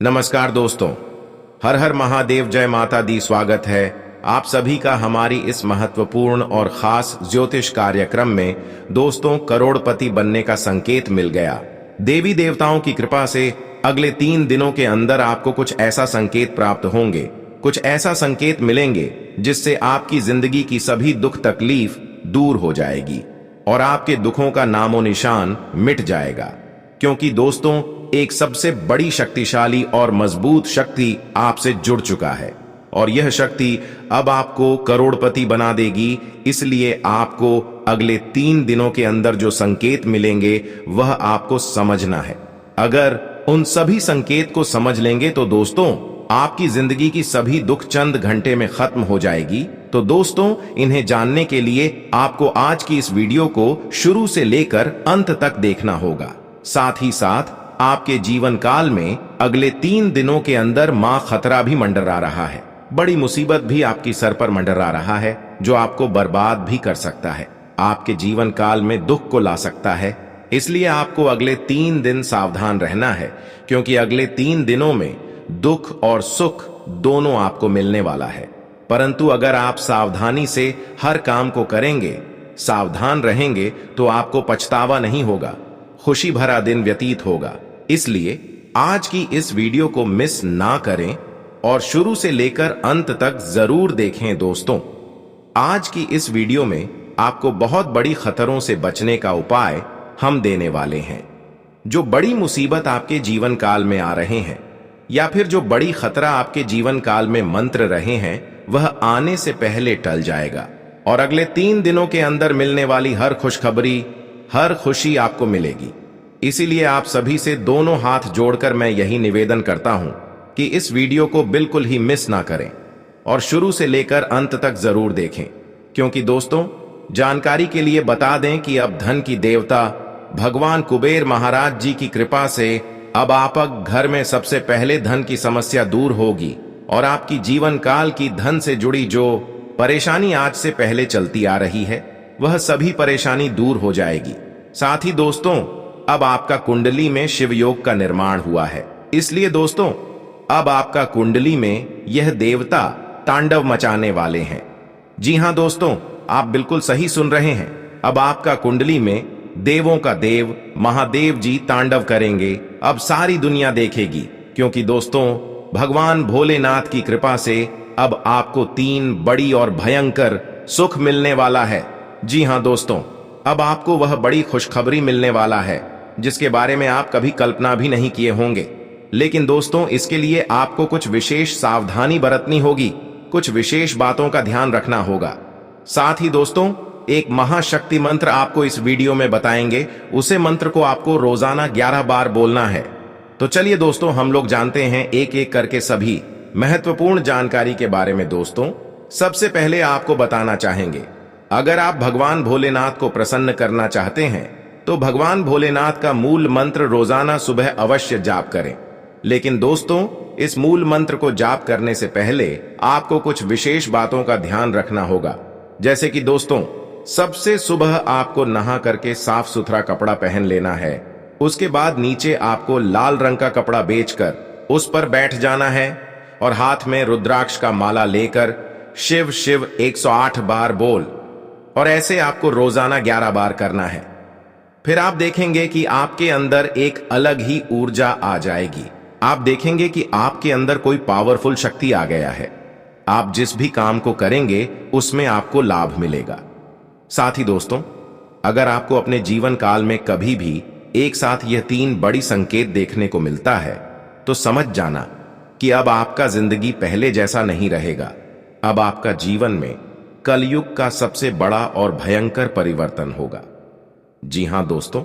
नमस्कार दोस्तों, हर हर महादेव, जय माता दी। स्वागत है आप सभी का हमारी इस महत्वपूर्ण और खास ज्योतिष कार्यक्रम में। दोस्तों, करोड़पति बनने का संकेत मिल गया। देवी देवताओं की कृपा से अगले 3 दिनों के अंदर आपको कुछ ऐसा संकेत प्राप्त होंगे, कुछ ऐसा संकेत मिलेंगे जिससे आपकी जिंदगी की सभी दुख तकलीफ दूर हो जाएगी और आपके दुखों का नामो निशान मिट जाएगा। क्योंकि दोस्तों, एक सबसे बड़ी शक्तिशाली और मजबूत शक्ति आपसे जुड़ चुका है और यह शक्ति अब आपको करोड़पति बना देगी। इसलिए आपको अगले 3 दिनों के अंदर जो संकेत मिलेंगे वह आपको समझना है। अगर उन सभी संकेत को समझ लेंगे तो दोस्तों, आपकी जिंदगी की सभी दुख चंद घंटे में खत्म हो जाएगी। तो दोस्तों, इन्हें जानने के लिए आपको आज की इस वीडियो को शुरू से लेकर अंत तक देखना होगा। साथ ही साथ आपके जीवन काल में अगले 3 दिनों के अंदर मां खतरा भी मंडरा रहा है, बड़ी मुसीबत भी आपकी सर पर मंडरा रहा है जो आपको बर्बाद भी कर सकता है, आपके जीवन काल में दुख को ला सकता है। इसलिए आपको अगले 3 दिन सावधान रहना है, क्योंकि अगले 3 दिनों में दुख और सुख दोनों आपको मिलने वाला है। परंतु अगर आप सावधानी से हर काम को करेंगे, सावधान रहेंगे, तो आपको पछतावा नहीं होगा, खुशी भरा दिन व्यतीत होगा। इसलिए आज की इस वीडियो को मिस ना करें और शुरू से लेकर अंत तक जरूर देखें। दोस्तों, आज की इस वीडियो में आपको बहुत बड़ी खतरों से बचने का उपाय हम देने वाले हैं। जो बड़ी मुसीबत आपके जीवन काल में आ रहे हैं या फिर जो बड़ी खतरा आपके जीवन काल में मंत्र रहे हैं, वह आने से पहले टल जाएगा और अगले 3 दिनों के अंदर मिलने वाली हर खुशखबरी, हर खुशी आपको मिलेगी। इसीलिए आप सभी से दोनों हाथ जोड़कर मैं यही निवेदन करता हूं कि इस वीडियो को बिल्कुल ही मिस ना करें और शुरू से लेकर अंत तक जरूर देखें। क्योंकि दोस्तों, जानकारी के लिए बता दें कि अब धन की देवता भगवान कुबेर महाराज जी की कृपा से अब आप घर में सबसे पहले धन की समस्या दूर होगी और आपकी जीवन काल की धन से जुड़ी जो परेशानी आज से पहले चलती आ रही है, वह सभी परेशानी दूर हो जाएगी। साथ ही दोस्तों, अब आपका कुंडली में शिव योग का निर्माण हुआ है। इसलिए दोस्तों, अब आपका कुंडली में यह देवता तांडव मचाने वाले हैं। जी हां दोस्तों, आप बिल्कुल सही सुन रहे हैं। अब आपका कुंडली में देवों का देव महादेव जी तांडव करेंगे। अब सारी दुनिया देखेगी, क्योंकि दोस्तों, भगवान भोलेनाथ की कृपा से अब आपको 3 बड़ी और भयंकर सुख मिलने वाला है। जी हां दोस्तों, अब आपको वह बड़ी खुशखबरी मिलने वाला है जिसके बारे में आप कभी कल्पना भी नहीं किए होंगे। लेकिन दोस्तों, इसके लिए आपको कुछ विशेष सावधानी बरतनी होगी, कुछ विशेष बातों का ध्यान रखना होगा। साथ ही दोस्तों, एक महाशक्ति मंत्र आपको इस वीडियो में बताएंगे। उसे मंत्र को आपको रोजाना 11 बार बोलना है। तो चलिए दोस्तों, हम लोग जानते हैं एक एक करके सभी महत्वपूर्ण जानकारी के बारे में। दोस्तों, सबसे पहले आपको बताना चाहेंगे, अगर आप भगवान भोलेनाथ को प्रसन्न करना चाहते हैं तो भगवान भोलेनाथ का मूल मंत्र रोजाना सुबह अवश्य जाप करें। लेकिन दोस्तों, इस मूल मंत्र को जाप करने से पहले आपको कुछ विशेष बातों का ध्यान रखना होगा। जैसे कि दोस्तों, सबसे सुबह आपको नहा करके साफ सुथरा कपड़ा पहन लेना है। उसके बाद नीचे आपको लाल रंग का कपड़ा बेचकर उस पर बैठ जाना है और हाथ में रुद्राक्ष का माला लेकर शिव शिव 108 बार बोल, और ऐसे आपको रोजाना 11 बार करना है। फिर आप देखेंगे कि आपके अंदर एक अलग ही ऊर्जा आ जाएगी। आप देखेंगे कि आपके अंदर कोई पावरफुल शक्ति आ गया है। आप जिस भी काम को करेंगे उसमें आपको लाभ मिलेगा। साथ ही दोस्तों, अगर आपको अपने जीवन काल में कभी भी एक साथ यह 3 बड़ी संकेत देखने को मिलता है तो समझ जाना कि अब आपका जिंदगी पहले जैसा नहीं रहेगा। अब आपका जीवन में कलयुग का सबसे बड़ा और भयंकर परिवर्तन होगा। जी हां दोस्तों,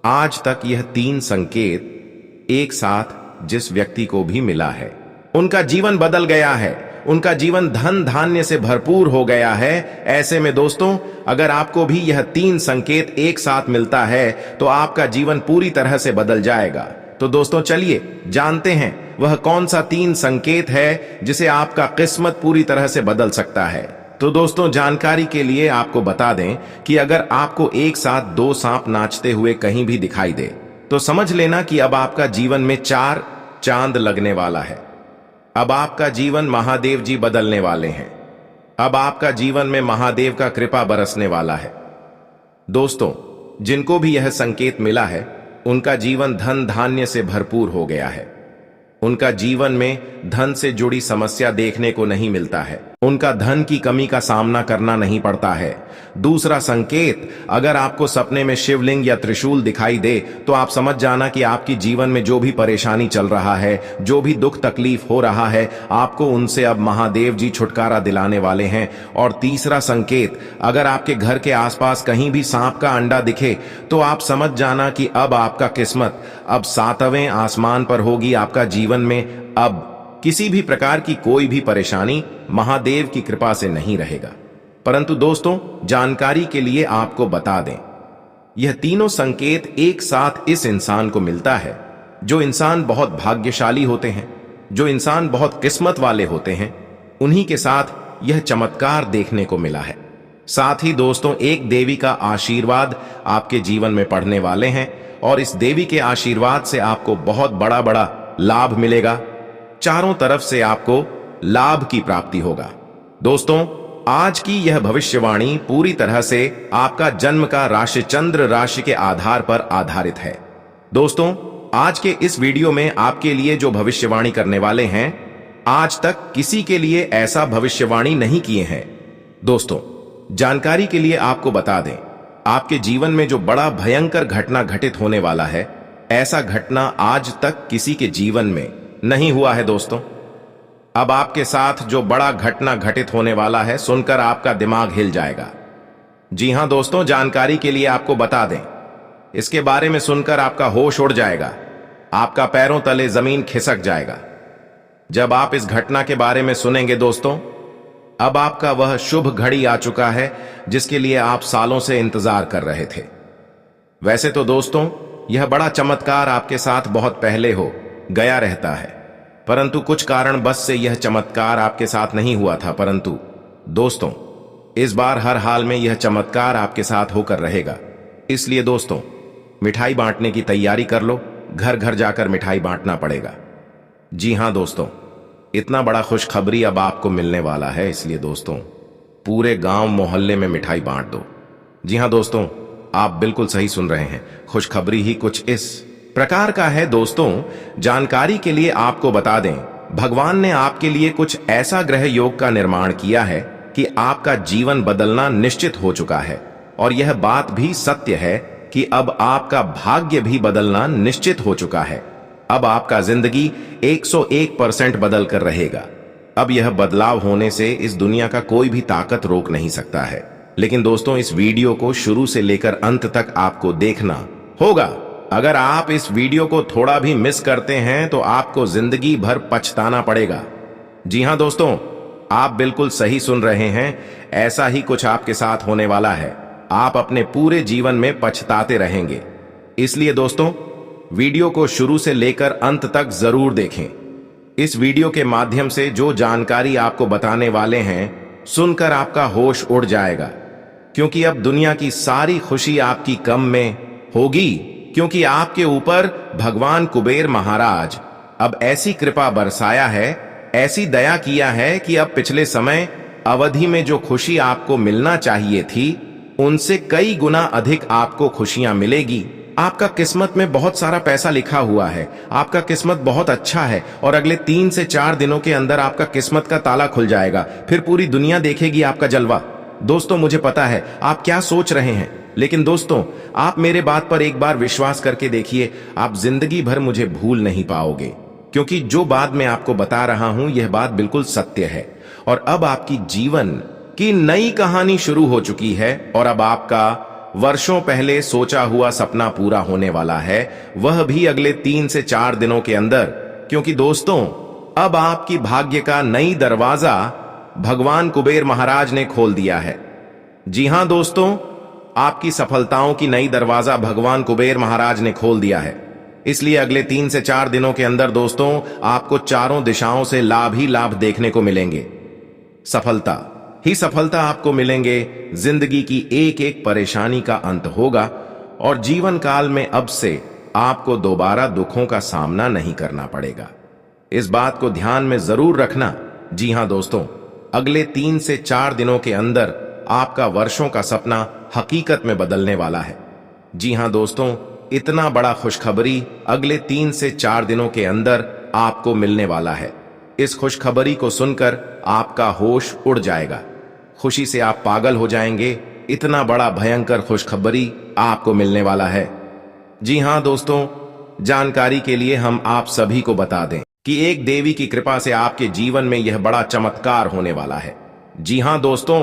आज तक यह 3 संकेत एक साथ जिस व्यक्ति को भी मिला है, उनका जीवन बदल गया है, उनका जीवन धन धान्य से भरपूर हो गया है। ऐसे में दोस्तों, अगर आपको भी यह 3 संकेत एक साथ मिलता है तो आपका जीवन पूरी तरह से बदल जाएगा। तो दोस्तों, चलिए जानते हैं वह कौन सा 3 संकेत है जिसे आपका किस्मत पूरी तरह से बदल सकता है। तो दोस्तों, जानकारी के लिए आपको बता दें कि अगर आपको एक साथ 2 सांप नाचते हुए कहीं भी दिखाई दे तो समझ लेना कि अब आपका जीवन में 4 चांद लगने वाला है। अब आपका जीवन महादेव जी बदलने वाले हैं। अब आपका जीवन में महादेव का कृपा बरसने वाला है। दोस्तों, जिनको भी यह संकेत मिला है, उनका जीवन धन धान्य से भरपूर हो गया है। उनका जीवन में धन से जुड़ी समस्या देखने को नहीं मिलता है। उनका धन की कमी का सामना करना नहीं पड़ता है। दूसरा संकेत, अगर आपको सपने में शिवलिंग या त्रिशूल दिखाई दे तो आप समझ जाना कि आपकी जीवन में जो भी परेशानी चल रहा है, जो भी दुख तकलीफ हो रहा है, आपको उनसे अब महादेव जी छुटकारा दिलाने वाले हैं। और तीसरा संकेत, अगर आपके घर के आसपास कहीं भी सांप का अंडा दिखे तो आप समझ जाना कि अब आपका किस्मत अब 7वें आसमान पर होगी। आपका जीवन में अब किसी भी प्रकार की कोई भी परेशानी महादेव की कृपा से नहीं रहेगा। परंतु दोस्तों, जानकारी के लिए आपको बता दें, यह तीनों संकेत एक साथ इस इंसान को मिलता है। जो इंसान बहुत भाग्यशाली होते हैं, जो इंसान बहुत किस्मत वाले होते हैं, उन्हीं के साथ यह चमत्कार देखने को मिला है। साथ ही दोस्तों, एक देवी का आशीर्वाद आपके जीवन में पड़ने वाले हैं और इस देवी के आशीर्वाद से आपको बहुत बड़ा बड़ा लाभ मिलेगा। चारों तरफ से आपको लाभ की प्राप्ति होगा। दोस्तों, आज की यह भविष्यवाणी पूरी तरह से आपका जन्म का राशि चंद्र राशि के आधार पर आधारित है। दोस्तों, आज के इस वीडियो में आपके लिए जो भविष्यवाणी करने वाले हैं, आज तक किसी के लिए ऐसा भविष्यवाणी नहीं किए हैं। दोस्तों, जानकारी के लिए आपको बता दें, आपके जीवन में जो बड़ा भयंकर घटना घटित होने वाला है, ऐसा घटना आज तक किसी के जीवन में नहीं हुआ है। दोस्तों, अब आपके साथ जो बड़ा घटना घटित होने वाला है, सुनकर आपका दिमाग हिल जाएगा। जी हां दोस्तों, जानकारी के लिए आपको बता दें, इसके बारे में सुनकर आपका होश उड़ जाएगा, आपका पैरों तले जमीन खिसक जाएगा। जब आप इस घटना के बारे में सुनेंगे दोस्तों, अब आपका वह शुभ घड़ी आ चुका है जिसके लिए आप सालों से इंतजार कर रहे थे। वैसे तो दोस्तों, यह बड़ा चमत्कार आपके साथ बहुत पहले हो गया रहता है, परंतु कुछ कारण बस से यह चमत्कार आपके साथ नहीं हुआ था। परंतु दोस्तों, इस बार हर हाल में यह चमत्कार आपके साथ होकर रहेगा। इसलिए दोस्तों, मिठाई बांटने की तैयारी कर लो। घर घर जाकर मिठाई बांटना पड़ेगा। जी हां दोस्तों, इतना बड़ा खुशखबरी अब आपको मिलने वाला है, इसलिए दोस्तों पूरे गांव मोहल्ले में मिठाई बांट दो। जी हां दोस्तों, आप बिल्कुल सही सुन रहे हैं। खुशखबरी ही कुछ इस प्रकार का है। दोस्तों, जानकारी के लिए आपको बता दें, भगवान ने आपके लिए कुछ ऐसा ग्रह योग का निर्माण किया है कि आपका जीवन बदलना निश्चित हो चुका है। और यह बात भी सत्य है कि अब आपका भाग्य भी बदलना निश्चित हो चुका है। अब आपका जिंदगी 101% बदल कर रहेगा। अब यह बदलाव होने से इस दुनिया का कोई भी ताकत रोक नहीं सकता है। लेकिन दोस्तों, इस वीडियो को शुरू से लेकर अंत तक आपको देखना होगा। अगर आप इस वीडियो को थोड़ा भी मिस करते हैं तो आपको जिंदगी भर पछताना पड़ेगा। जी हां दोस्तों, आप बिल्कुल सही सुन रहे हैं। ऐसा ही कुछ आपके साथ होने वाला है। आप अपने पूरे जीवन में पछताते रहेंगे। इसलिए दोस्तों, वीडियो को शुरू से लेकर अंत तक जरूर देखें। इस वीडियो के माध्यम से जो जानकारी आपको बताने वाले हैं, सुनकर आपका होश उड़ जाएगा। क्योंकि अब दुनिया की सारी खुशी आपकी कम में होगी, क्योंकि आपके ऊपर भगवान कुबेर महाराज अब ऐसी कृपा बरसाया है, ऐसी दया किया है कि अब पिछले समय अवधि में जो खुशी आपको मिलना चाहिए थी, उनसे कई गुना अधिक आपको खुशियां मिलेगी। आपका किस्मत में बहुत सारा पैसा लिखा हुआ है। आपका किस्मत बहुत अच्छा है और अगले 3 से 4 दिनों के अंदर आपका किस्मत का ताला खुल जाएगा। फिर पूरी दुनिया देखेगी आपका जलवा। दोस्तों, मुझे पता है आप क्या सोच रहे हैं, लेकिन दोस्तों, आप मेरे बात पर एक बार विश्वास करके देखिए। आप जिंदगी भर मुझे भूल नहीं पाओगे, क्योंकि जो बात मैं आपको बता रहा हूं, यह बात बिल्कुल सत्य है। और अब आपकी जीवन की नई कहानी शुरू हो चुकी है और अब आपका वर्षों पहले सोचा हुआ सपना पूरा होने वाला है, वह भी अगले 3 से 4 दिनों के अंदर। क्योंकि दोस्तों, अब आपकी भाग्य का नई दरवाजा भगवान कुबेर महाराज ने खोल दिया है। जी हां दोस्तों, आपकी सफलताओं की नई दरवाजा भगवान कुबेर महाराज ने खोल दिया है। इसलिए अगले 3 से 4 दिनों के अंदर दोस्तों, आपको चारों दिशाओं से लाभ ही लाभ देखने को मिलेंगे। सफलता ही सफलता आपको मिलेंगे। जिंदगी की एक एक परेशानी का अंत होगा और जीवन काल में अब से आपको दोबारा दुखों का सामना नहीं करना पड़ेगा। इस बात को ध्यान में जरूर रखना। जी हां दोस्तों, अगले 3 से 4 दिनों के अंदर आपका वर्षों का सपना हकीकत में बदलने वाला है। जी हां दोस्तों, इतना बड़ा खुशखबरी अगले 3 से 4 दिनों के अंदर आपको मिलने वाला है। इस खुशखबरी को सुनकर आपका होश उड़ जाएगा, खुशी से आप पागल हो जाएंगे। इतना बड़ा भयंकर खुशखबरी आपको मिलने वाला है। जी हां दोस्तों, जानकारी के लिए हम आप सभी को बता दें कि एक देवी की कृपा से आपके जीवन में यह बड़ा चमत्कार होने वाला है। जी हां दोस्तों,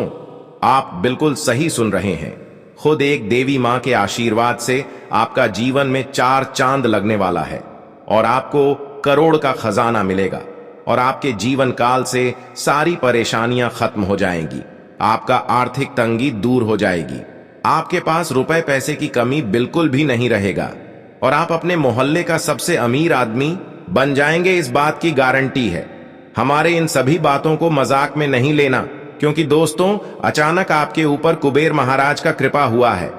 आप बिल्कुल सही सुन रहे हैं। खुद एक देवी मां के आशीर्वाद से आपका जीवन में 4 चांद लगने वाला है और आपको करोड़ का खजाना मिलेगा और आपके जीवन काल से सारी परेशानियां खत्म हो जाएंगी। आपका आर्थिक तंगी दूर हो जाएगी। आपके पास रुपए पैसे की कमी बिल्कुल भी नहीं रहेगा और आप अपने मोहल्ले का सबसे अमीर आदमी बन जाएंगे, इस बात की गारंटी है। हमारे इन सभी बातों को मजाक में नहीं लेना, क्योंकि दोस्तों अचानक आपके ऊपर कुबेर महाराज का कृपा हुआ है।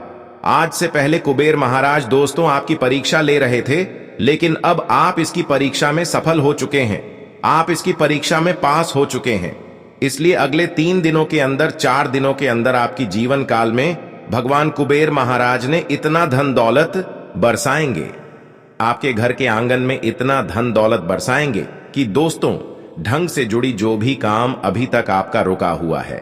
आज से पहले कुबेर महाराज दोस्तों आपकी परीक्षा ले रहे थे, लेकिन अब आप इसकी परीक्षा में सफल हो चुके हैं। आप इसकी परीक्षा में पास हो चुके हैं। इसलिए अगले 3 दिनों के अंदर, 4 दिनों के अंदर आपकी जीवन काल में भगवान कुबेर महाराज ने इतना धन दौलत बरसाएंगे, आपके घर के आंगन में इतना धन दौलत बरसाएंगे कि दोस्तों ढंग से जुड़ी जो भी काम अभी तक आपका रुका हुआ है,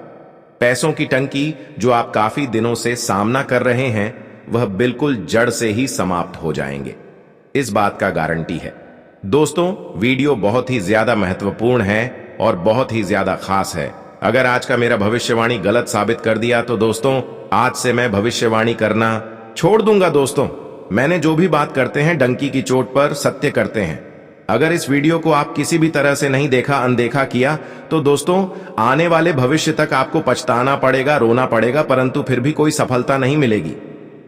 पैसों की टंकी जो आप काफी दिनों से सामना कर रहे हैं, वह बिल्कुल जड़ से ही समाप्त हो जाएंगे। इस बात का गारंटी है। दोस्तों वीडियो बहुत ही ज्यादा महत्वपूर्ण है और बहुत ही ज्यादा खास है। अगर आज का मेरा भविष्यवाणी गलत साबित कर दिया तो दोस्तों आज से मैं भविष्यवाणी करना छोड़ दूंगा। दोस्तों मैंने जो भी बात करते हैं डंकी की चोट पर सत्य करते हैं। अगर इस वीडियो को आप किसी भी तरह से नहीं देखा, अनदेखा किया, तो दोस्तों आने वाले भविष्य तक आपको पछताना पड़ेगा, रोना पड़ेगा, परंतु फिर भी कोई सफलता नहीं मिलेगी।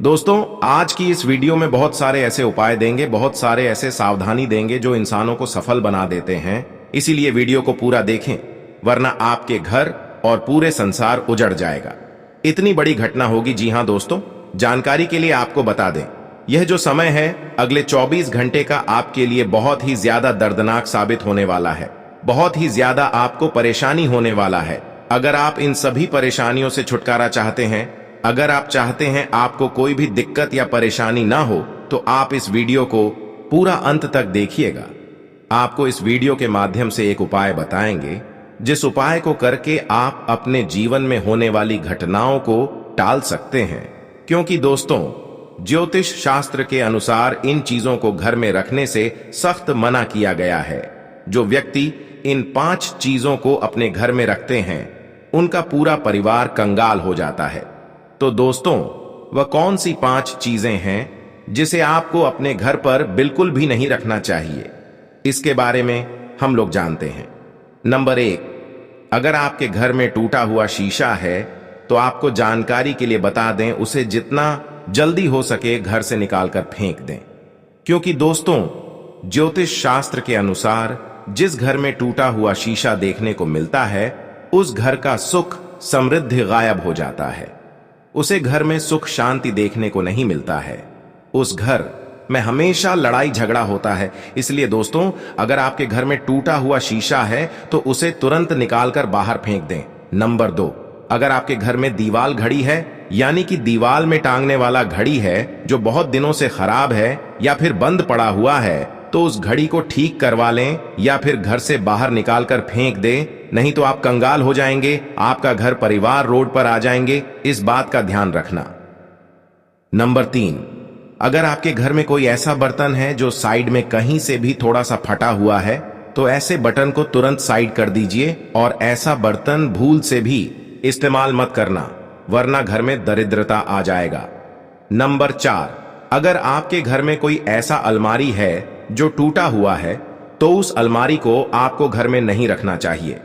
दोस्तों आज की इस वीडियो में बहुत सारे ऐसे उपाय देंगे, बहुत सारे ऐसे सावधानी देंगे जो इंसानों को सफल बना देते हैं। इसीलिए वीडियो को पूरा देखें, वरना आपके घर और पूरे संसार उजड़ जाएगा। इतनी बड़ी घटना होगी। जी हां दोस्तों, जानकारी के लिए आपको बता दें, यह जो समय है अगले 24 घंटे का आपके लिए बहुत ही ज्यादा दर्दनाक साबित होने वाला है। बहुत ही ज्यादा आपको परेशानी होने वाला है। अगर आप इन सभी परेशानियों से छुटकारा चाहते हैं, अगर आप चाहते हैं आपको कोई भी दिक्कत या परेशानी ना हो, तो आप इस वीडियो को पूरा अंत तक देखिएगा। आपको इस वीडियो के माध्यम से एक उपाय बताएंगे, जिस उपाय को करके आप अपने जीवन में होने वाली घटनाओं को टाल सकते हैं। क्योंकि दोस्तों ज्योतिष शास्त्र के अनुसार इन चीजों को घर में रखने से सख्त मना किया गया है। जो व्यक्ति इन 5 चीजों को अपने घर में रखते हैं, उनका पूरा परिवार कंगाल हो जाता है। तो दोस्तों वह कौन सी 5 चीजें हैं जिसे आपको अपने घर पर बिल्कुल भी नहीं रखना चाहिए, इसके बारे में हम लोग जानते हैं। नंबर 1, अगर आपके घर में टूटा हुआ शीशा है तो आपको जानकारी के लिए बता दें, उसे जितना जल्दी हो सके घर से निकालकर फेंक दें। क्योंकि दोस्तों ज्योतिष शास्त्र के अनुसार जिस घर में टूटा हुआ शीशा देखने को मिलता है, उस घर का सुख समृद्धि गायब हो जाता है। उसे घर में सुख शांति देखने को नहीं मिलता है। उस घर में हमेशा लड़ाई झगड़ा होता है। इसलिए दोस्तों अगर आपके घर में टूटा हुआ शीशा है तो उसे तुरंत निकालकर बाहर फेंक दें। नंबर 2, अगर आपके घर में दीवाल घड़ी है, यानी कि दीवाल में टांगने वाला घड़ी है जो बहुत दिनों से खराब है या फिर बंद पड़ा हुआ है, तो उस घड़ी को ठीक करवा लें या फिर घर से बाहर निकालकर फेंक दें, नहीं तो आप कंगाल हो जाएंगे, आपका घर परिवार रोड पर आ जाएंगे। इस बात का ध्यान रखना। नंबर 3, अगर आपके घर में कोई ऐसा बर्तन है जो साइड में कहीं से भी थोड़ा सा फटा हुआ है, तो ऐसे बटन को तुरंत साइड कर दीजिए और ऐसा बर्तन भूल से भी इस्तेमाल मत करना, वरना घर में दरिद्रता आ जाएगा। नंबर 4, अगर आपके घर में कोई ऐसा अलमारी है जो टूटा हुआ है, तो उस अलमारी को आपको घर में नहीं रखना चाहिए।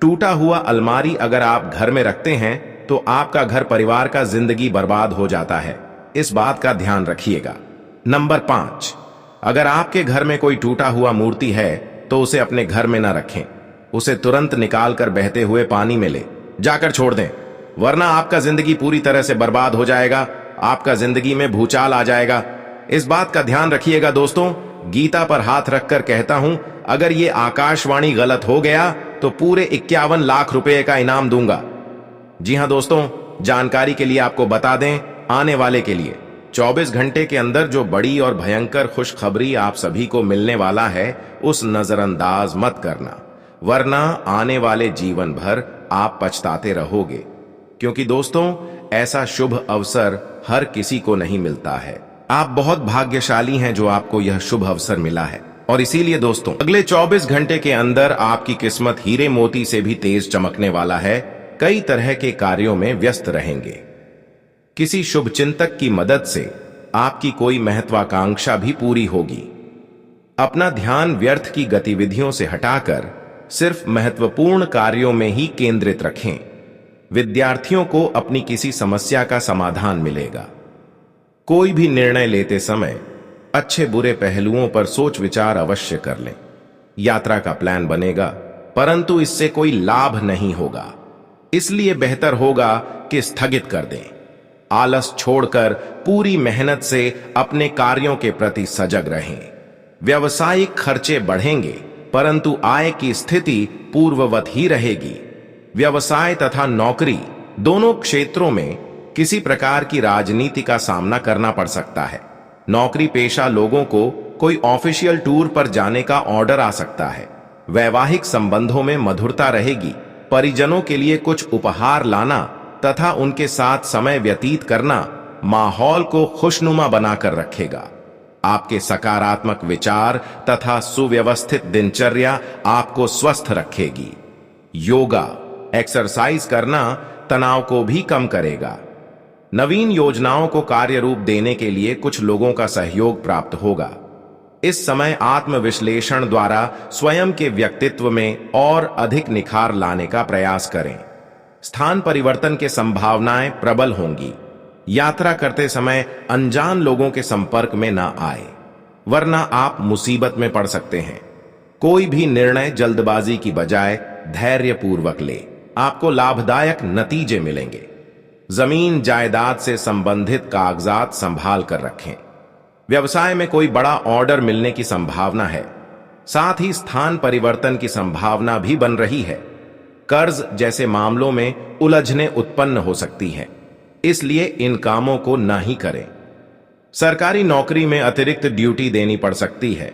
टूटा हुआ अलमारी अगर आप घर में रखते हैं तो आपका घर परिवार का जिंदगी बर्बाद हो जाता है। इस बात का ध्यान रखिएगा। नंबर 5, अगर आपके घर में कोई टूटा हुआ मूर्ति है तो उसे अपने घर में ना रखें। उसे तुरंत निकालकर बहते हुए पानी में ले जाकर छोड़ दें, वरना आपका जिंदगी पूरी तरह से बर्बाद हो जाएगा। आपका जिंदगी में भूचाल आ जाएगा। इस बात का ध्यान रखिएगा दोस्तों, गीता पर हाथ रखकर कहता हूं, अगर ये आकाशवाणी गलत हो गया तो पूरे 51 लाख रुपए का इनाम दूंगा। जी हां दोस्तों, जानकारी के लिए आपको बता दें, आने वाले के लिए 24 घंटे के अंदर जो बड़ी और भयंकर खुशखबरी आप सभी को मिलने वाला है, उस नजरअंदाज मत करना, वरना आने वाले जीवन भर आप पछताते रहोगे। क्योंकि दोस्तों, ऐसा शुभ अवसर हर किसी को नहीं मिलता है। आप बहुत भाग्यशाली हैं जो आपको यह शुभ अवसर मिला है। और इसीलिए दोस्तों, अगले 24 घंटे के अंदर आपकी किस्मत हीरे मोती से भी तेज चमकने वाला है। कई तरह के कार्यों में व्यस्त रहेंगे। किसी शुभ चिंतक की मदद से आपकी कोई महत्वाकांक्षा भी पूरी होगी। अपना ध्यान व्यर्थ की गतिविधियों से हटाकर सिर्फ महत्वपूर्ण कार्यों में ही केंद्रित रखें। विद्यार्थियों को अपनी किसी समस्या का समाधान मिलेगा। कोई भी निर्णय लेते समय अच्छे बुरे पहलुओं पर सोच विचार अवश्य कर लें। यात्रा का प्लान बनेगा, परंतु इससे कोई लाभ नहीं होगा, इसलिए बेहतर होगा कि स्थगित कर दें। आलस छोड़कर पूरी मेहनत से अपने कार्यों के प्रति सजग रहें। व्यावसायिक खर्चे बढ़ेंगे, परंतु आय की स्थिति पूर्ववत ही रहेगी। व्यवसाय तथा नौकरी दोनों क्षेत्रों में किसी प्रकार की राजनीति का सामना करना पड़ सकता है। नौकरी पेशा लोगों को कोई ऑफिशियल टूर पर जाने का ऑर्डर आ सकता है। वैवाहिक संबंधों में मधुरता रहेगी। परिजनों के लिए कुछ उपहार लाना तथा उनके साथ समय व्यतीत करना माहौल को खुशनुमा बनाकर रखेगा। आपके सकारात्मक विचार तथा सुव्यवस्थित दिनचर्या आपको स्वस्थ रखेगी। योगा, एक्सरसाइज करना तनाव को भी कम करेगा। नवीन योजनाओं को कार्य रूप देने के लिए कुछ लोगों का सहयोग प्राप्त होगा। इस समय आत्मविश्लेषण द्वारा स्वयं के व्यक्तित्व में और अधिक निखार लाने का प्रयास करें। स्थान परिवर्तन के संभावनाएं प्रबल होंगी। यात्रा करते समय अनजान लोगों के संपर्क में न आए, वरना आप मुसीबत में पड़ सकते हैं। कोई भी निर्णय जल्दबाजी की बजाय धैर्यपूर्वक ले, आपको लाभदायक नतीजे मिलेंगे। जमीन जायदाद से संबंधित कागजात संभाल कर रखें। व्यवसाय में कोई बड़ा ऑर्डर मिलने की संभावना है। साथ ही स्थान परिवर्तन की संभावना भी बन रही है। कर्ज जैसे मामलों में उलझनें उत्पन्न हो सकती हैं, इसलिए इन कामों को ना ही करें। सरकारी नौकरी में अतिरिक्त ड्यूटी देनी पड़ सकती है।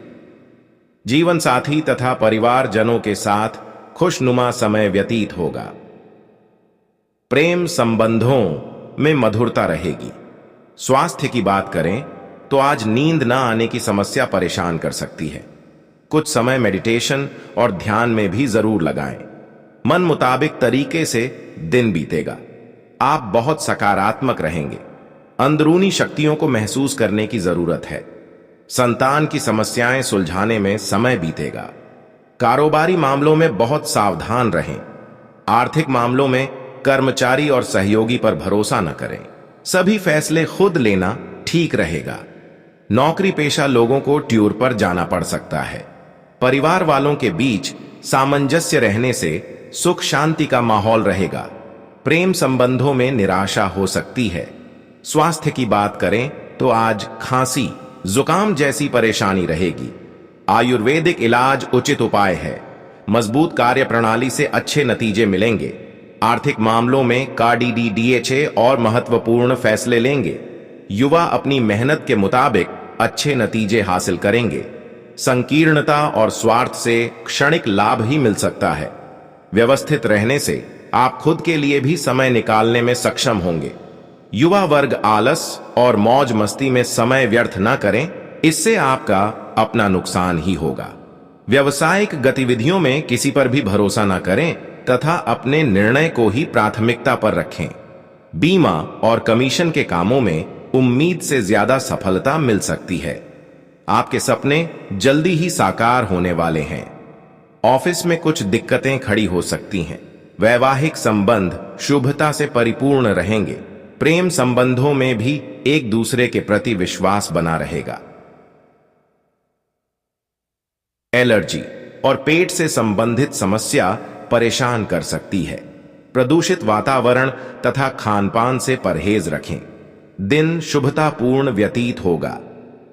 जीवन साथी तथा परिवारजनों के साथ खुशनुमा समय व्यतीत होगा। प्रेम संबंधों में मधुरता रहेगी। स्वास्थ्य की बात करें तो आज नींद न आने की समस्या परेशान कर सकती है। कुछ समय मेडिटेशन और ध्यान में भी जरूर लगाएं। मन मुताबिक तरीके से दिन बीतेगा। आप बहुत सकारात्मक रहेंगे। अंदरूनी शक्तियों को महसूस करने की जरूरत है। संतान की समस्याएं सुलझाने में समय बीतेगा। कारोबारी मामलों में बहुत सावधान रहें। आर्थिक मामलों में कर्मचारी और सहयोगी पर भरोसा न करें। सभी फैसले खुद लेना ठीक रहेगा। नौकरी पेशा लोगों को टूर पर जाना पड़ सकता है। परिवार वालों के बीच सामंजस्य रहने से सुख शांति का माहौल रहेगा। प्रेम संबंधों में निराशा हो सकती है। स्वास्थ्य की बात करें तो आज खांसी, जुकाम जैसी परेशानी रहेगी। आयुर्वेदिक इलाज उचित उपाय है। मजबूत कार्य प्रणाली से अच्छे नतीजे मिलेंगे। आर्थिक मामलों में DHA और महत्वपूर्ण फैसले लेंगे। युवा अपनी मेहनत के मुताबिक अच्छे नतीजे हासिल करेंगे। संकीर्णता और स्वार्थ से क्षणिक लाभ ही मिल सकता है। व्यवस्थित रहने से आप खुद के लिए भी समय निकालने में सक्षम होंगे। युवा वर्ग आलस और मौज मस्ती में समय व्यर्थ न करें, इससे आपका अपना नुकसान ही होगा। व्यावसायिक गतिविधियों में किसी पर भी भरोसा न करें तथा अपने निर्णय को ही प्राथमिकता पर रखें। बीमा और कमीशन के कामों में उम्मीद से ज्यादा सफलता मिल सकती है। आपके सपने जल्दी ही साकार होने वाले हैं। ऑफिस में कुछ दिक्कतें खड़ी हो सकती हैं। वैवाहिक संबंध शुभता से परिपूर्ण रहेंगे। प्रेम संबंधों में भी एक दूसरे के प्रति विश्वास बना रहेगा। एलर्जी और पेट से संबंधित समस्या परेशान कर सकती है। प्रदूषित वातावरण तथा खानपान से परहेज रखें। दिन शुभतापूर्ण व्यतीत होगा।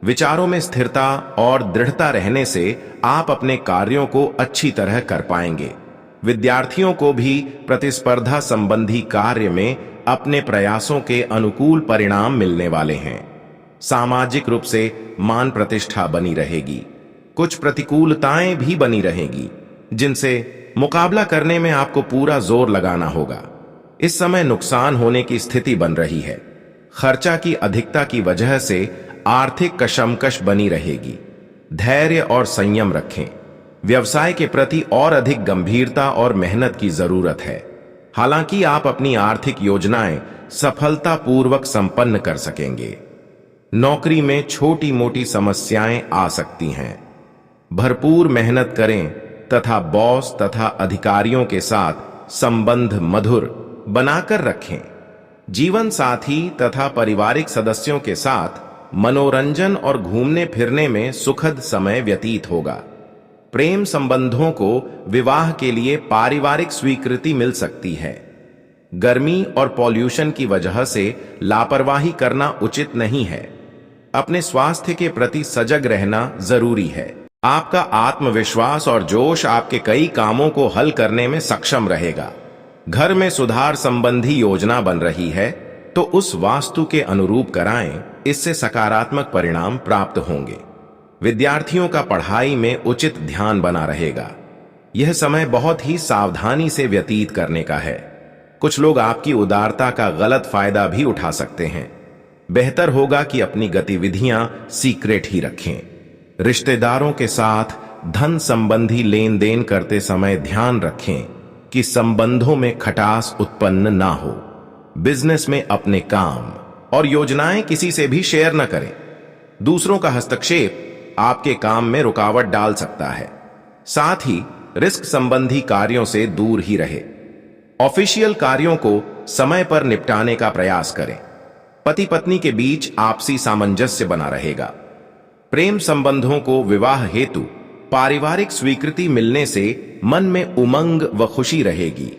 विचारों में स्थिरता और दृढ़ता रहने से आप अपने कार्यों को अच्छी तरह कर पाएंगे। विद्यार्थियों को भी प्रतिस्पर्धा संबंधी कार्य में अपने प्रयासों के अनुकूल परिणाम मिलने वाले हैं। सामाजिक रूप से मान प्रतिष्ठा बनी रहेगी। कुछ प्रतिकूलताएं भी बनी रहेगी जिनसे मुकाबला करने में आपको पूरा जोर लगाना होगा। इस समय नुकसान होने की स्थिति बन रही है। खर्चा की अधिकता की वजह से आर्थिक कशमकश बनी रहेगी। धैर्य और संयम रखें। व्यवसाय के प्रति और अधिक गंभीरता और मेहनत की जरूरत है। हालांकि आप अपनी आर्थिक योजनाएं सफलतापूर्वक संपन्न कर सकेंगे। नौकरी में छोटी मोटी समस्याएं आ सकती हैं। भरपूर मेहनत करें तथा बॉस तथा अधिकारियों के साथ संबंध मधुर बनाकर रखें। जीवन साथी तथा पारिवारिक सदस्यों के साथ मनोरंजन और घूमने फिरने में सुखद समय व्यतीत होगा। प्रेम संबंधों को विवाह के लिए पारिवारिक स्वीकृति मिल सकती है। गर्मी और पॉल्यूशन की वजह से लापरवाही करना उचित नहीं है। अपने स्वास्थ्य के प्रति सजग रहना जरूरी है। आपका आत्मविश्वास और जोश आपके कई कामों को हल करने में सक्षम रहेगा। घर में सुधार संबंधी योजना बन रही है तो उस वास्तु के अनुरूप कराएं, इससे सकारात्मक परिणाम प्राप्त होंगे। विद्यार्थियों का पढ़ाई में उचित ध्यान बना रहेगा। यह समय बहुत ही सावधानी से व्यतीत करने का है। कुछ लोग आपकी उदारता का गलत फायदा भी उठा सकते हैं। बेहतर होगा कि अपनी गतिविधियां सीक्रेट ही रखें। रिश्तेदारों के साथ धन संबंधी लेन देन करते समय ध्यान रखें कि संबंधों में खटास उत्पन्न ना हो। बिजनेस में अपने काम और योजनाएं किसी से भी शेयर न करें। दूसरों का हस्तक्षेप आपके काम में रुकावट डाल सकता है। साथ ही रिस्क संबंधी कार्यों से दूर ही रहे। ऑफिशियल कार्यों को समय पर निपटाने का प्रयास करें। पति पत्नी के बीच आपसी सामंजस्य बना रहेगा। प्रेम संबंधों को विवाह हेतु पारिवारिक स्वीकृति मिलने से मन में उमंग व खुशी रहेगी।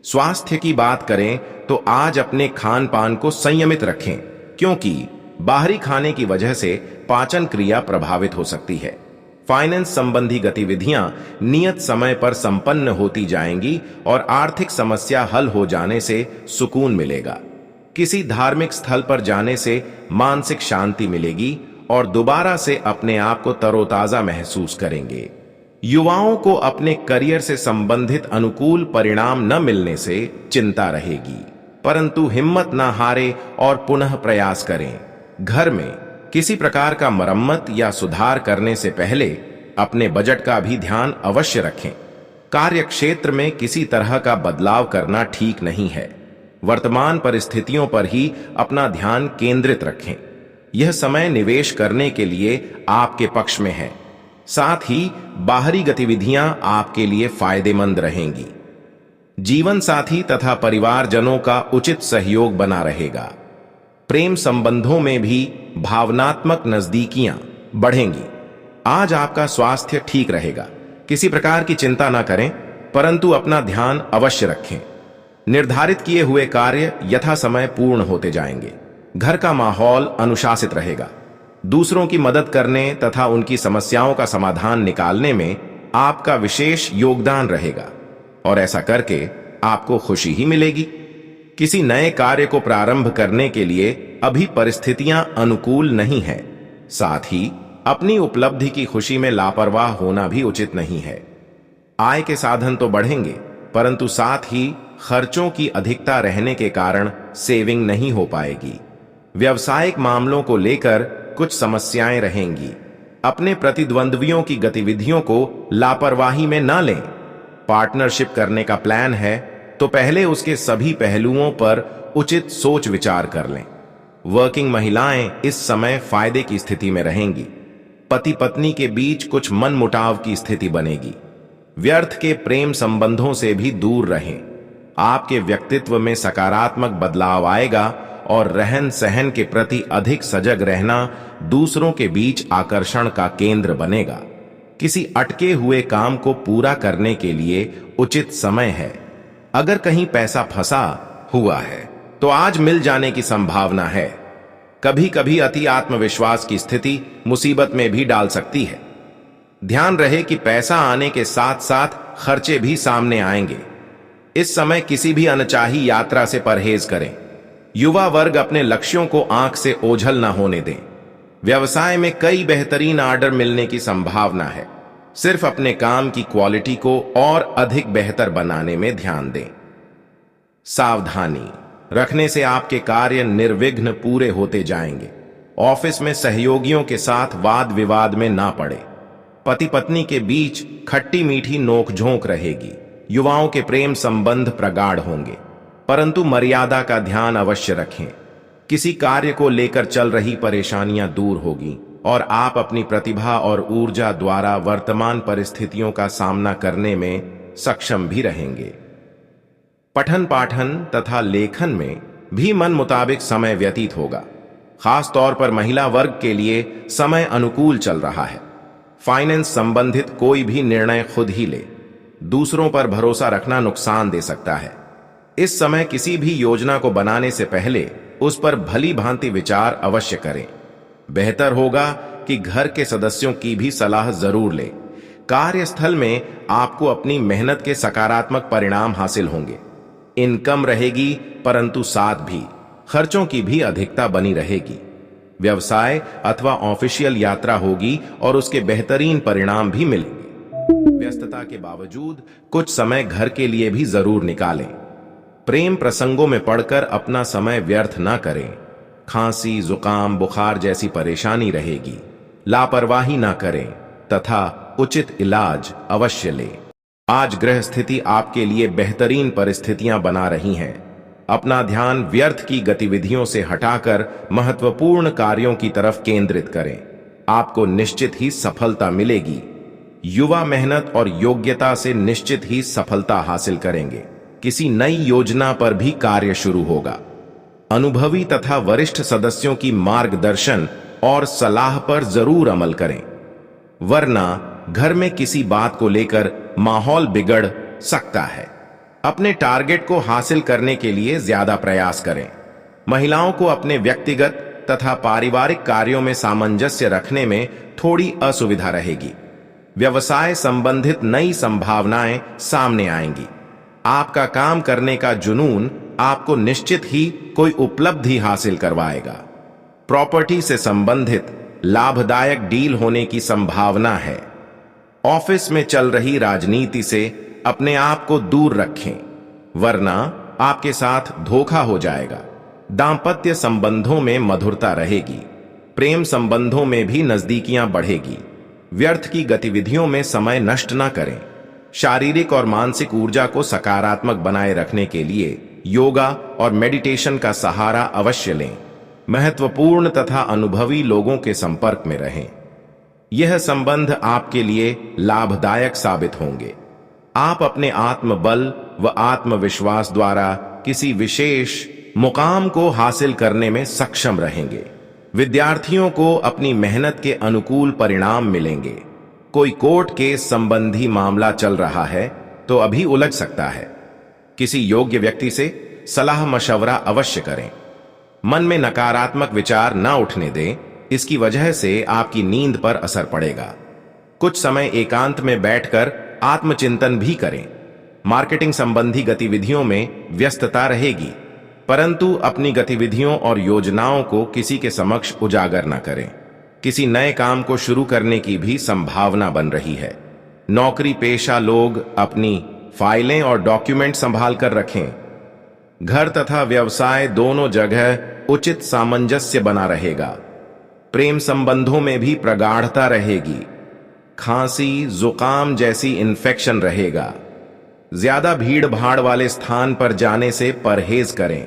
स्वास्थ्य की बात करें तो आज अपने खान पान को संयमित रखें, क्योंकि बाहरी खाने की वजह से पाचन क्रिया प्रभावित हो सकती है। फाइनेंस संबंधी गतिविधियां नियत समय पर संपन्न होती जाएंगी और आर्थिक समस्या हल हो जाने से सुकून मिलेगा। किसी धार्मिक स्थल पर जाने से मानसिक शांति मिलेगी और दोबारा से अपने आप को तरोताजा महसूस करेंगे। युवाओं को अपने करियर से संबंधित अनुकूल परिणाम न मिलने से चिंता रहेगी, परंतु हिम्मत न हारे और पुनः प्रयास करें। घर में किसी प्रकार का मरम्मत या सुधार करने से पहले अपने बजट का भी ध्यान अवश्य रखें। कार्य क्षेत्र में किसी तरह का बदलाव करना ठीक नहीं है। वर्तमान परिस्थितियों पर ही अपना ध्यान केंद्रित रखें। यह समय निवेश करने के लिए आपके पक्ष में है। साथ ही बाहरी गतिविधियां आपके लिए फायदेमंद रहेंगी। जीवन साथी तथा परिवारजनों का उचित सहयोग बना रहेगा। प्रेम संबंधों में भी भावनात्मक नजदीकियां बढ़ेंगी। आज आपका स्वास्थ्य ठीक रहेगा। किसी प्रकार की चिंता न करें, परंतु अपना ध्यान अवश्य रखें। निर्धारित किए हुए कार्य यथा समय पूर्ण होते जाएंगे। घर का माहौल अनुशासित रहेगा। दूसरों की मदद करने तथा उनकी समस्याओं का समाधान निकालने में आपका विशेष योगदान रहेगा और ऐसा करके आपको खुशी ही मिलेगी। किसी नए कार्य को प्रारंभ करने के लिए अभी परिस्थितियां अनुकूल नहीं है। साथ ही अपनी उपलब्धि की खुशी में लापरवाह होना भी उचित नहीं है। आय के साधन तो बढ़ेंगे, परंतु साथ ही खर्चों की अधिकता रहने के कारण सेविंग नहीं हो पाएगी। व्यावसायिक मामलों को लेकर कुछ समस्याएं रहेंगी। अपने प्रतिद्वंद्वियों की गतिविधियों को लापरवाही में न लें। पार्टनरशिप करने का प्लान है तो पहले उसके सभी पहलुओं पर उचित सोच विचार कर लें। वर्किंग महिलाएं इस समय फायदे की स्थिति में रहेंगी। पति पत्नी के बीच कुछ मनमुटाव की स्थिति बनेगी। व्यर्थ के प्रेम संबंधों से भी दूर रहें। आपके व्यक्तित्व में सकारात्मक बदलाव आएगा और रहन सहन के प्रति अधिक सजग रहना दूसरों के बीच आकर्षण का केंद्र बनेगा। किसी अटके हुए काम को पूरा करने के लिए उचित समय है। अगर कहीं पैसा फंसा हुआ है तो आज मिल जाने की संभावना है। कभी कभी अति आत्मविश्वास की स्थिति मुसीबत में भी डाल सकती है। ध्यान रहे कि पैसा आने के साथ साथ खर्चे भी सामने आएंगे। इस समय किसी भी अनचाही यात्रा से परहेज करें। युवा वर्ग अपने लक्ष्यों को आंख से ओझल न होने दें। व्यवसाय में कई बेहतरीन ऑर्डर मिलने की संभावना है। सिर्फ अपने काम की क्वालिटी को और अधिक बेहतर बनाने में ध्यान दें। सावधानी रखने से आपके कार्य निर्विघ्न पूरे होते जाएंगे। ऑफिस में सहयोगियों के साथ वाद विवाद में ना पड़े। पति पत्नी के बीच खट्टी मीठी नोकझोंक रहेगी। युवाओं के प्रेम संबंध प्रगाढ़ होंगे, परंतु मर्यादा का ध्यान अवश्य रखें। किसी कार्य को लेकर चल रही परेशानियां दूर होगी और आप अपनी प्रतिभा और ऊर्जा द्वारा वर्तमान परिस्थितियों का सामना करने में सक्षम भी रहेंगे। पठन पाठन तथा लेखन में भी मन मुताबिक समय व्यतीत होगा। खास तौर पर महिला वर्ग के लिए समय अनुकूल चल रहा है। फाइनेंस संबंधित कोई भी निर्णय खुद ही ले। दूसरों पर भरोसा रखना नुकसान दे सकता है। इस समय किसी भी योजना को बनाने से पहले उस पर भली भांति विचार अवश्य करें। बेहतर होगा कि घर के सदस्यों की भी सलाह जरूर लें। कार्यस्थल में आपको अपनी मेहनत के सकारात्मक परिणाम हासिल होंगे। इनकम रहेगी, परंतु साथ भी खर्चों की भी अधिकता बनी रहेगी। व्यवसाय अथवा ऑफिशियल यात्रा होगी और उसके बेहतरीन परिणाम भी मिलेंगे। व्यस्तता के बावजूद कुछ समय घर के लिए भी जरूर निकालें। प्रेम प्रसंगों में पड़कर अपना समय व्यर्थ ना करें। खांसी, जुकाम, बुखार जैसी परेशानी रहेगी। लापरवाही ना करें तथा उचित इलाज अवश्य लें। आज ग्रह स्थिति आपके लिए बेहतरीन परिस्थितियां बना रही हैं। अपना ध्यान व्यर्थ की गतिविधियों से हटाकर महत्वपूर्ण कार्यों की तरफ केंद्रित करें। आपको निश्चित ही सफलता मिलेगी। युवा मेहनत और योग्यता से निश्चित ही सफलता हासिल करेंगे। किसी नई योजना पर भी कार्य शुरू होगा। अनुभवी तथा वरिष्ठ सदस्यों की मार्गदर्शन और सलाह पर जरूर अमल करें, वरना घर में किसी बात को लेकर माहौल बिगड़ सकता है। अपने टारगेट को हासिल करने के लिए ज्यादा प्रयास करें। महिलाओं को अपने व्यक्तिगत तथा पारिवारिक कार्यों में सामंजस्य रखने में थोड़ी असुविधा रहेगी। व्यवसाय संबंधित नई संभावनाएं सामने आएंगी। आपका काम करने का जुनून आपको निश्चित ही कोई उपलब्धि हासिल करवाएगा। प्रॉपर्टी से संबंधित लाभदायक डील होने की संभावना है। ऑफिस में चल रही राजनीति से अपने आप को दूर रखें, वरना आपके साथ धोखा हो जाएगा। दांपत्य संबंधों में मधुरता रहेगी। प्रेम संबंधों में भी नजदीकियां बढ़ेगी। व्यर्थ की गतिविधियों में समय नष्ट ना करें। शारीरिक और मानसिक ऊर्जा को सकारात्मक बनाए रखने के लिए योगा और मेडिटेशन का सहारा अवश्य लें। महत्वपूर्ण तथा अनुभवी लोगों के संपर्क में रहें। यह संबंध आपके लिए लाभदायक साबित होंगे। आप अपने आत्मबल व आत्मविश्वास द्वारा किसी विशेष मुकाम को हासिल करने में सक्षम रहेंगे। विद्यार्थियों को अपनी मेहनत के अनुकूल परिणाम मिलेंगे। कोई कोर्ट केस संबंधी मामला चल रहा है तो अभी उलझ सकता है। किसी योग्य व्यक्ति से सलाह मशवरा अवश्य करें। मन में नकारात्मक विचार न उठने दें, इसकी वजह से आपकी नींद पर असर पड़ेगा। कुछ समय एकांत में बैठकर आत्मचिंतन भी करें। मार्केटिंग संबंधी गतिविधियों में व्यस्तता रहेगी, परंतु अपनी गतिविधियों और योजनाओं को किसी के समक्ष उजागर न करें। किसी नए काम को शुरू करने की भी संभावना बन रही है। नौकरी पेशा लोग अपनी फाइलें और डॉक्यूमेंट संभाल कर रखें। घर तथा व्यवसाय दोनों जगह उचित सामंजस्य बना रहेगा। प्रेम संबंधों में भी प्रगाढ़ता रहेगी। खांसी, जुकाम जैसी इन्फेक्शन रहेगा। ज्यादा भीड़ भाड़ वाले स्थान पर जाने से परहेज करें।